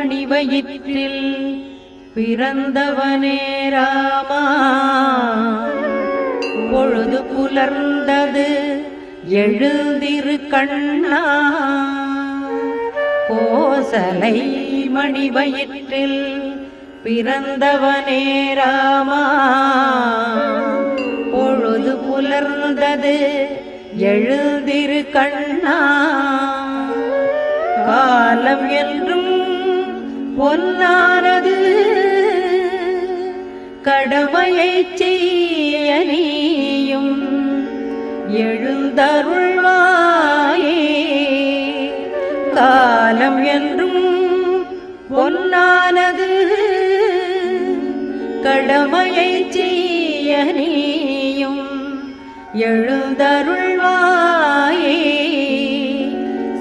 மணிவயிற்றில் பிறந்தவனே ராமா. பொழுது புலர்ந்தது எழுந்திரு கண்ணா, கோசலை மணிவயிற்றில் பிறந்தவனே ராமா. பொழுது புலர்ந்தது எழுந்திரு கண்ணா, காலம் என்றும் பொன்னானது கடமையை செய்ய நீயும் எழுந்தருள்வாயே. காலம் என்றும் பொன்னானது கடமையை செய்ய நீயும் எழுந்தருள்வாயே.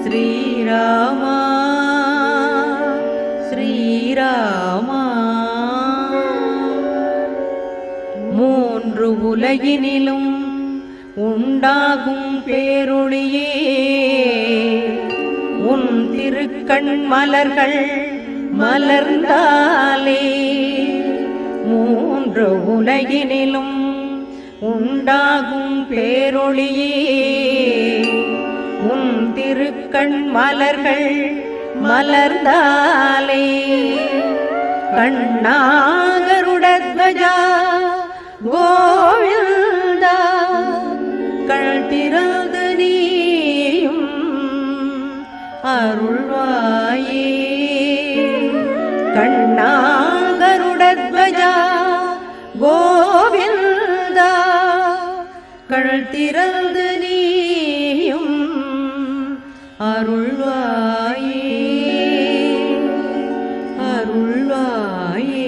ஸ்ரீராமா ஸ்ரீராமா. மூன்று உலகினிலும் உண்டாகும் பேரொளியே உன் திருக்கண் மலர்கள் மலர்ந்தாலே. மூன்று உலகினிலும் உண்டாகும் பேரொளியே உன் திருக்கண் மலர்கள் மலர்ந்தாலே. கண்ணாகருடத்வஜா கோவிந்தா, கள் திறந்து நீயும் அருள்வாயே. கண்ணாகருடத்வஜா கோவிந்தா, கள் திறந்து நீயும் அருள்வாயே அருள்வாயே.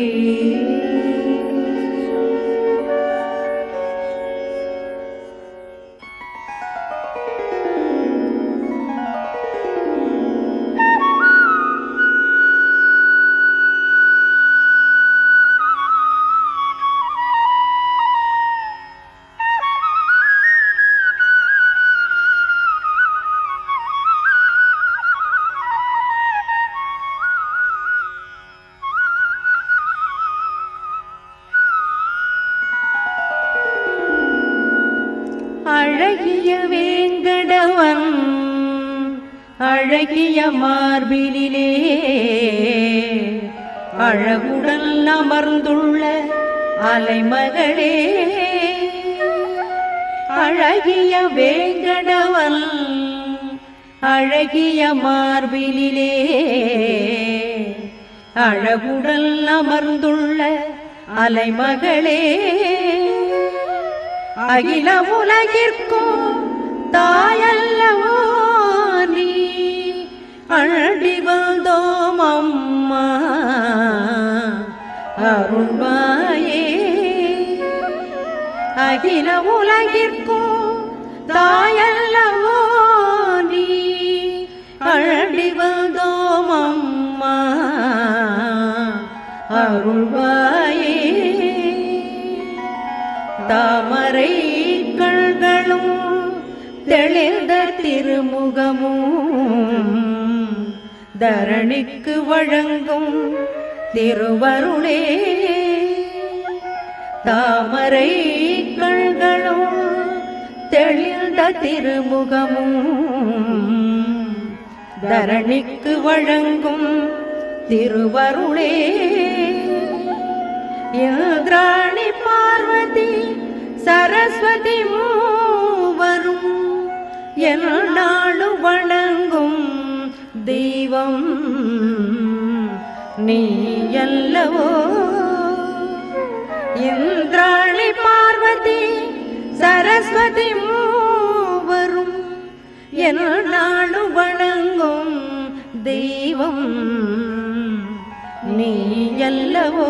அழகிய வேங்கடவன் அழகிய மார்பினிலே அழகுடன் அமர்ந்துள்ள அலைமகளே. அழகிய வேங்கடவன் அழகிய மார்பினிலே அழகுடன் அமர்ந்துள்ள அலைமகளே. அகில உலகிற்கும் தாயல்லவோ நீ, அழடி வந்தோம் அம்மா அருள்வாயே. அகில உலகிற்கும் தாயல்லவோ நீ, அழடி வந்தோம் அம்மா அருள்வாயே. தாமரை கண்களும் தெளிந்த திருமுகமும் தரணிக்கு வழங்கும் திருவருளே. தாமரை கண்களும் தெளிந்த திருமுகமும் தரணிக்கு வழங்கும் திருவருளே. இந்திராணி பார்வதி சரஸ்வதி மூவரும் எந்நாளும் வணங்கும் தெய்வம் நீ அல்லவோ. இந்திராணி பார்வதி சரஸ்வதி மூவரும் எந்நாளும் வணங்கும் தெய்வம் நீ அல்லவோ.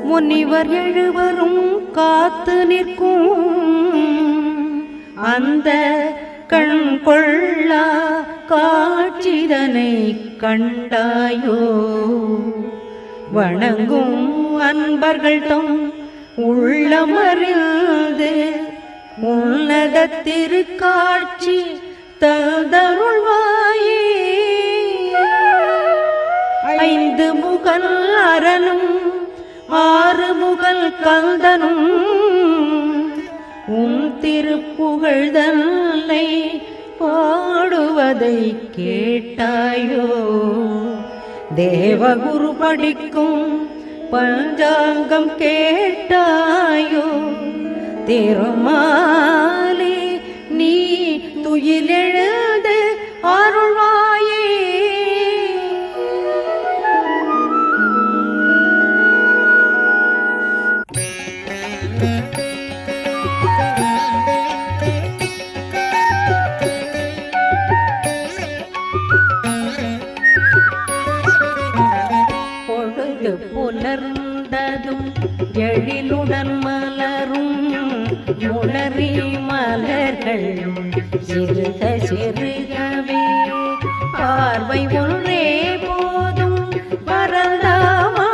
முனிவர் எழுவரும் காத்து நிற்கும் அந்த கண் கொள்ளா காட்சிதனை கண்டாயோ? வணங்கும் அன்பர்கள் தம் உள்ளமறிந்து உன்னத திருக்காட்சி தந்தருள்வாயே. ஐந்து முகல் அரணும் ஆறு முகல் கந்தனும் உன் திருப்புகழ்தன்னை பாடுவதை கேட்டாயோ? தேவகுரு படிக்கும் பஞ்சாங்கம் கேட்டாயோ? திருமாலே நீ துயிலெழுந்து அருள்வாயே. புலர்ந்ததும் எழிலுடன் மலரும் முளரி மலர்கள் சிறுக சிறுகவே பார்வை ஒன்றே போதும் பரந்தாமா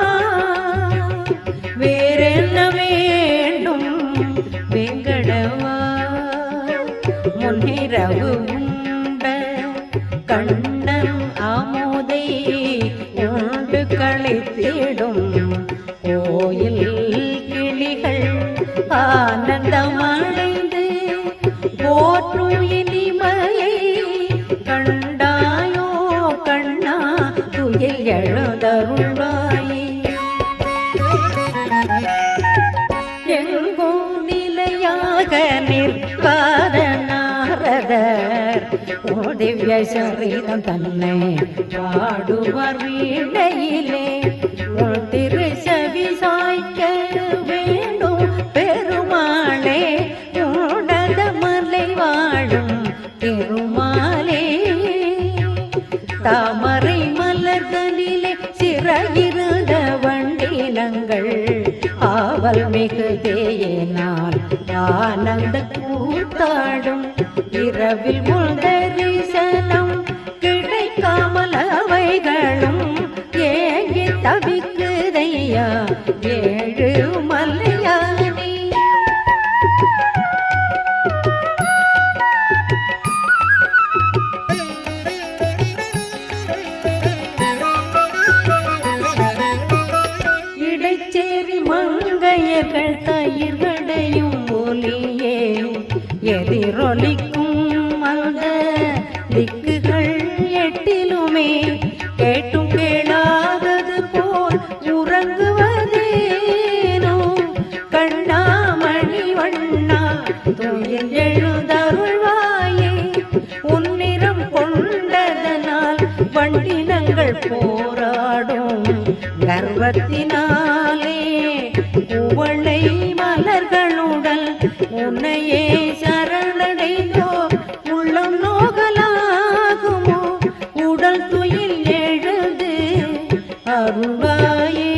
வேறென்ன வேண்டும் வெங்கடவா? முன்னிரவு உண்ட கண்ணன் அமுதை உண்டு கழித்திடும் கோயில் கிளிகள் ஆனந்தமடைந்து போற்றும் இனிமையை கண்டாயோ? கண்ணா துயில் எழுதருள்வாயே. எங்கோ நிலையாக நிற்காத நாரதர் திவ்ய சரிதம் தன்னை பாடுவார் வீணையிலே திரு செவி சாய்க்க வேண்டும் பெருமாளே. உன்னத மலை வாழும் திருமாலே தாமரை மலர்தனிலே சிறகிருந்த வண்டினங்கள் ஆவல் மிகுதேயினால் ஆனந்த கூத்தாடும் இரவில் முந்தரிசனம் கிடைக்காமல் அவைகளும் ஏங்கி தவிக்குதையா ஏழு மலையானே. இடைச்சேரி மங்கையர்கள் தயிர்களையும் ஒலியே எதிரொலிக்கும் அந்த திக்குகள் எட்டிலுமே கேட்டும் கேளாதது போல் உறங்குவதேனோ? கண்ணாமணி வண்ணா துயில் எழுதருள்வாயே. உன்னிறம் கொண்டதனால் வண்டினங்கள் போராடும் கர்வத்தினாலே குவளை மலர்களுடன் உன்னையே சரணடைந்தோ உள்ளம் நோகலாகுமோ? உடல் துயில் எழுது அருள்வாயே.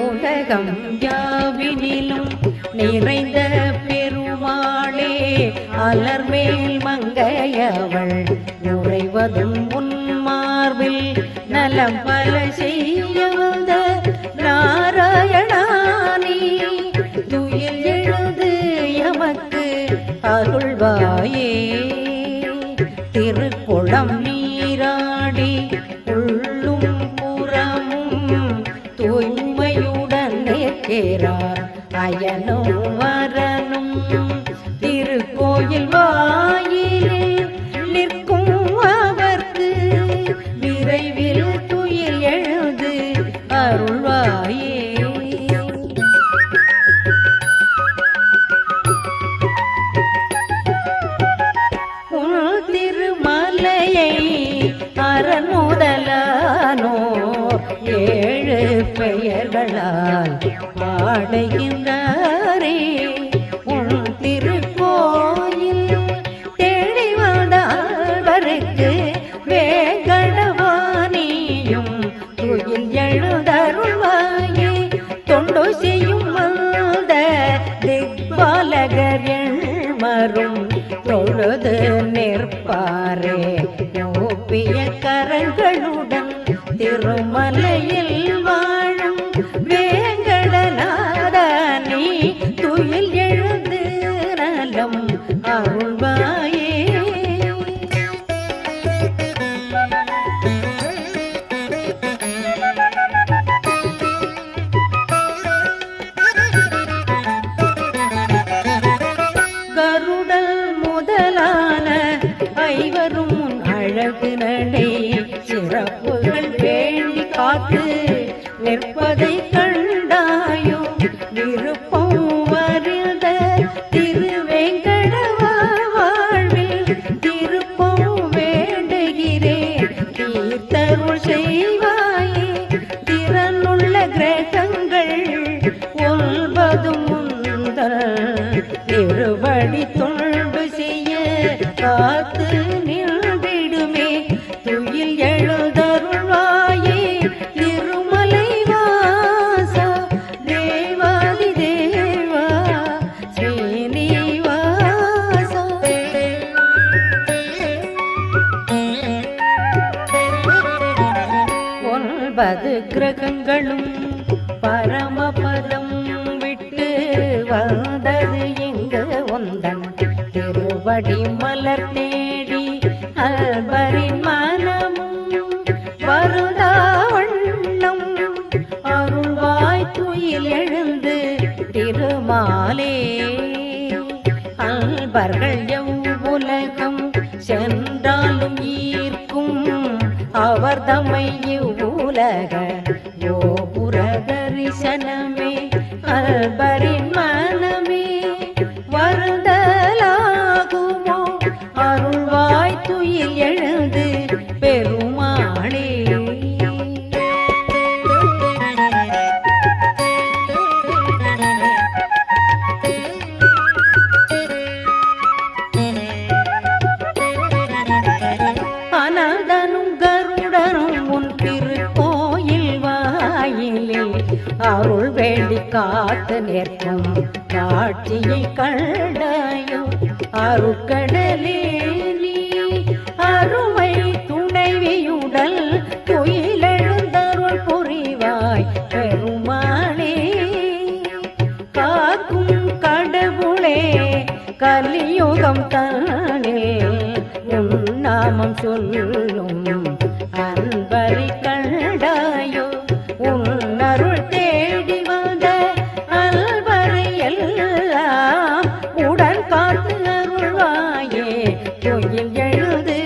உலகம் யாவினிலும் நிறைந்த பெருமாளே அலர்மேல் மங்கையவள் நுழைவதும் உன் மார்பில் நலம் பல செய்ய வந்த நாராயணானி துயில் எழுது எமக்கு அருள்வாயே. திருக்குளம் நீராடி உள்ளும் புறமும் தூய்மையுடன் நிற்கிறார் அயனும் வரனும் திருக்கோயில் வாயிலில் நிற்கும் அவர்க்கு விரைவில் துயில் எழுது அருள்வாயே. அடைகின்றாரே உன் திருக்கோயில் தேடி வந்தாருக்கு வேங்கடவாணியும் துயில் எழுதருள்வாயே தொண்டு செய்யும் வந்த திக்பாலகர் எழ்மரும் தொழுது நிற்பாரே நோப்பிய கரங்களுடன் திருமலையில் வாழும் வேங்கடநாதனே துயில் எழுந்து நலம் அருள்வாயே கருடல் முதலான ஐவரும் அழகு நடை சிறப்புகள் வேண்டி காத்து நிற்பதை கண்டாயோ விருப்பம் வருத திருவேங்கடவா வாழ்வில் திருப்பம் வேண்டுகிறேன் தீர்த்தருள் செய்வாயே திறனுள்ள கிரகங்கள் ஒன்பதும் திருவடி தொண்டு செய்ய காத்து நின்றிடுமே துயில் எழுதருள்வாயே திருமலை வாசா தேவாதி தேவா ஸ்ரீனிவாசா ஒன்பது கிரகங்களும் பரமபதம் விட்டு வந்தது இங்கு உந்தன் திருவடி மலர் தேடி அல்பரின் மனமும் வருதா வண்ணம் அருள்வாய் துயில் எழுந்து திருமாலே அல்பர்கள் எவ்வுலகம் சென்றாலும் ஈர்க்கும் அவர் தம்மை இவ்வுலக கோபுர தரிசனமே அல்பரின் மனமே வருதலாகுமோ அருள்வாய் துயில் எழுந்து பெருமாளே அனந்தனும் கருடனும் உன் திருக்கோயில் வாயிலில் அருள் வேண்டி காத்து நிற்கும் காட்சியை கண்டாயோ அருட்கடலே நீ அருமை துணைவியுடல் துயிலெழுந்தருள் புரிவாய் பெருமாளே காக்கும் கடவுளே கலியுகம் தானே உன் நாமம் சொல்லும் அன்பரை கண்டாயோ உன் அருள் தேடி வந்த அல்வரை எல்லாம் உடன் காத்து அருள்வாயே துயில் எழுது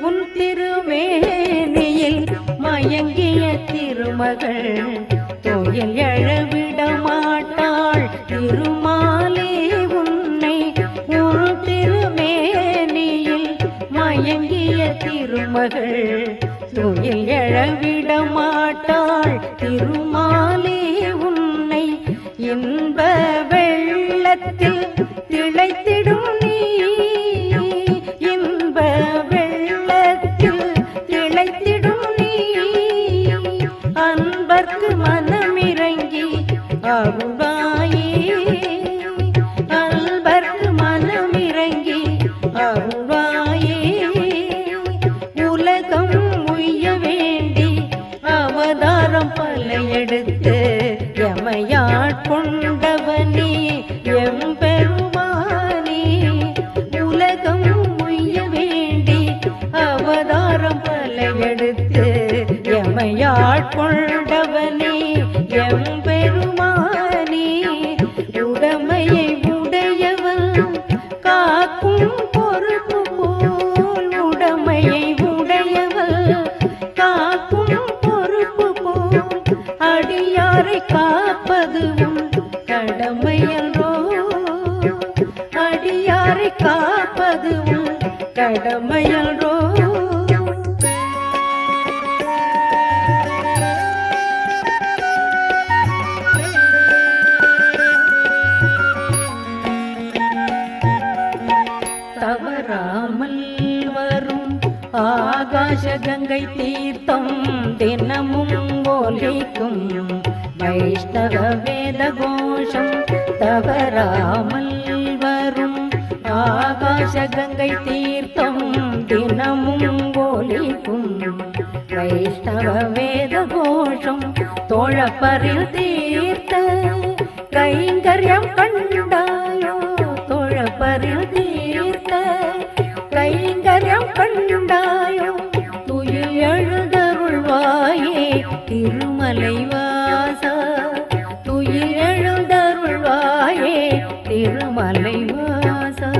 உன் திருமேனியில் மயங்கிய திருமகள் துயில் எழவிட மாட்டாள் திருமாலே உன்னை ஒரு திருமேனியில் மயங்கிய திருமகள் துயில் எழவிட மாட்டாள் திருமாலே உன்னை இன்ப வெள்ளத்தில் திளைத்திடும் நீ இன்ப வெள்ளத்தில் திளைத்திடும் நீ அன்பர்க்கு மனமிறங்கி அருள்வாயே அன்பர்க்கு மனமிறங்கி அருள்வாயே உலகம் உய்ய வேண்டி அவதாரம் பல எடுத்து எமையாட்கொண்டவனே எம்பெருமானே உலகம் உய்ய வேண்டி அவதாரம் பல எடுத்து எமையாட்கொண்டவனே எம்பெருமானே உடமையை உடையவன் காக்கும் பொறுப்பு போல் உடமையை உடையவன் காக்கும் பொறுப்பு போல் அடியாரை காப்பதும் கடமையன்றோ கடமையன்றோ தவறாமல் வரும் ஆகாச கங்கை தீர்த்தம் தினமும் ஒலிக்கும் வைஷ்ணவ வேத கோஷம் தவறாமல் வரும் ஆகாச கங்கை தீர்த்தம் தினமும் ஒலிக்கும் வைஷ்ணவ வேத கோஷம் தோழப்பரில் தீர்த்த கைங்கரியம் கண்டாயோ தோழப்பரில் தீர்த்த கைங்கரியம் கண்டாயோ துயில் எழுதருள்வாயே திருமலை வாசா துயில் எழுதருள்வாயே திருமலை வாசா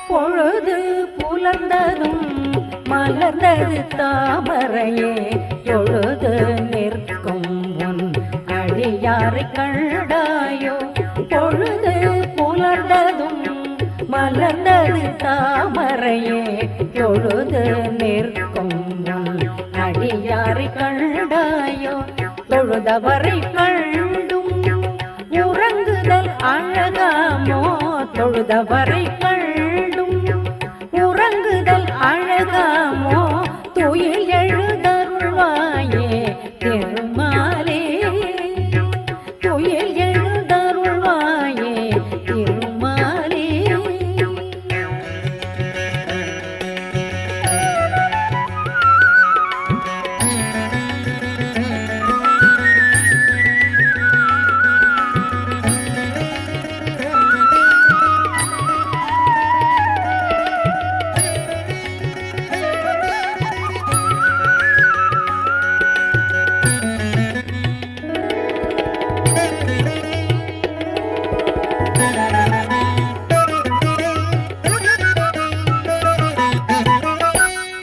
பொழுது புலர்ந்ததும் மலர்ந்தது தாமரையே தொழுது நிற்கும் உன் அடியாரை கண்டாயோ பொழுது புலர்ந்ததும் மலர்ந்தது தாமரையே தொழுது நிற்கும் உன் அடியாரை கண்டாயோ தொழுதவரை கண்டும் உறங்குதல் அழகாமோ தொழுதவரை கண்டும் உறங்குதல் அழகாமோ துயில் எழுதருள்வாயே திருமாலே துயில் எழுதருள்வாயே திருமாலே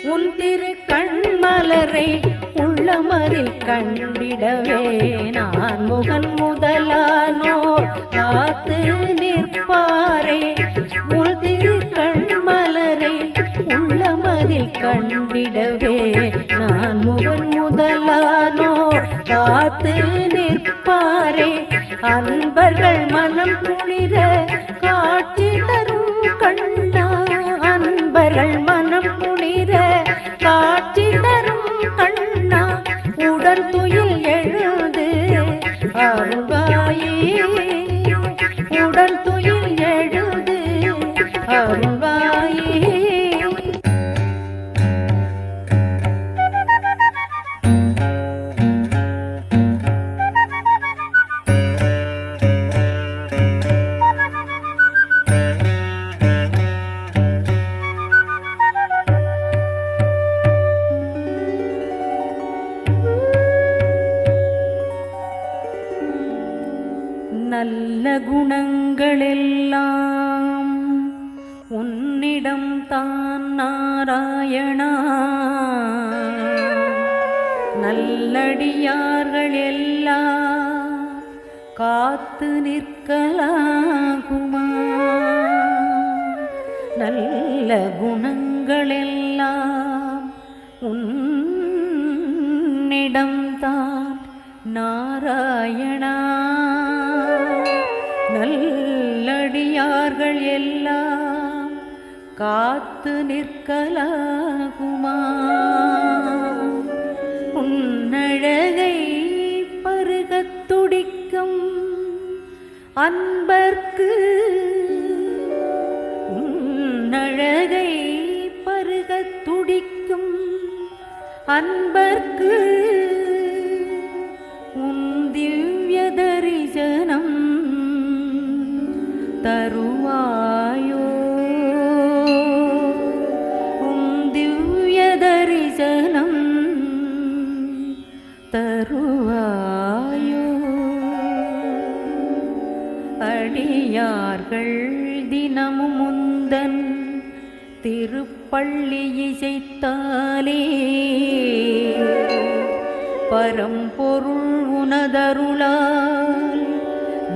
உன் திரு கண்மலரை உள்ளமரில் கண்டிடவே நான் முகன் முதலானோர் காத்து நிற்பாரே உன் திரு கண்மலரை உள்ளமரில் கண்டிடவே நான் முகன் முதலானோர் காத்து நிற்பாரே அன்பர்கள் மனம் குளிர காட்சி தரும் கண்ணா அன்பர்கள் மனம் குளிர காட்சி தரும் கண்ணா உடல் துயில் எழுது அருள்வாயே உடல் துயில் எழுது அருள்வாயே நல்ல குணங்களெல்லாம் உன்னிடம் தான் நாராயணா நல்லடியார்கள் எல்லாம் காத்து நிற்கலாகுமா நல்ல குணங்களெல்லாம் உன்னிடம் தான் நாராயணா நல்லடியார்கள் எல்லாம் காத்து நிற்கலாகுமா உன்னழகை பருகத் துடிக்கும் அன்பர்க்கு உன்னழகை பருகத் துடிக்கும் அன்பர்க்கு உன் திவ்ய தரிசனம் தருவாயோ உன் திவ்ய தரிசனம் தருவாயோ அடியார்கள் தினமும் முந்தன் திருப்பள்ளி இசைத்தாலே பரம்பொருள் உனதருளால்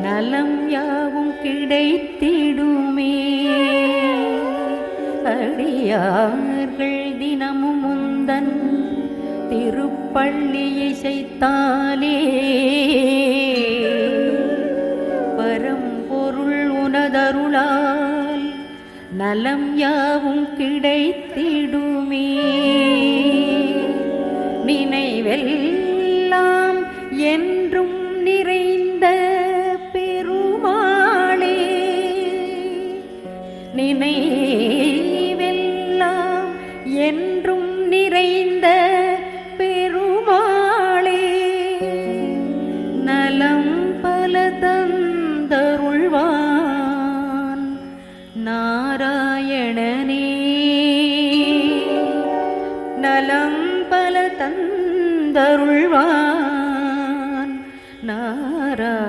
நலம் யாவும் கிடைத்திடுமே. அடியார்கள் தினமும் முந்தன் திருப்பள்ளி இசைத்தாலே பரம்பொருள் உனதருளால் நலம் யாவும் கிடைத்திடுமே. நினைவெல்லாம் என்றும் நிறைந்த பெருமாளே, நினைவெல்லாம் என்றும் நிறைந்த பெருமாளே, நலம் பல தந்தருள்வான் நாராயணனே. நலம் பல தந்தருள்வான் நாராயணனே.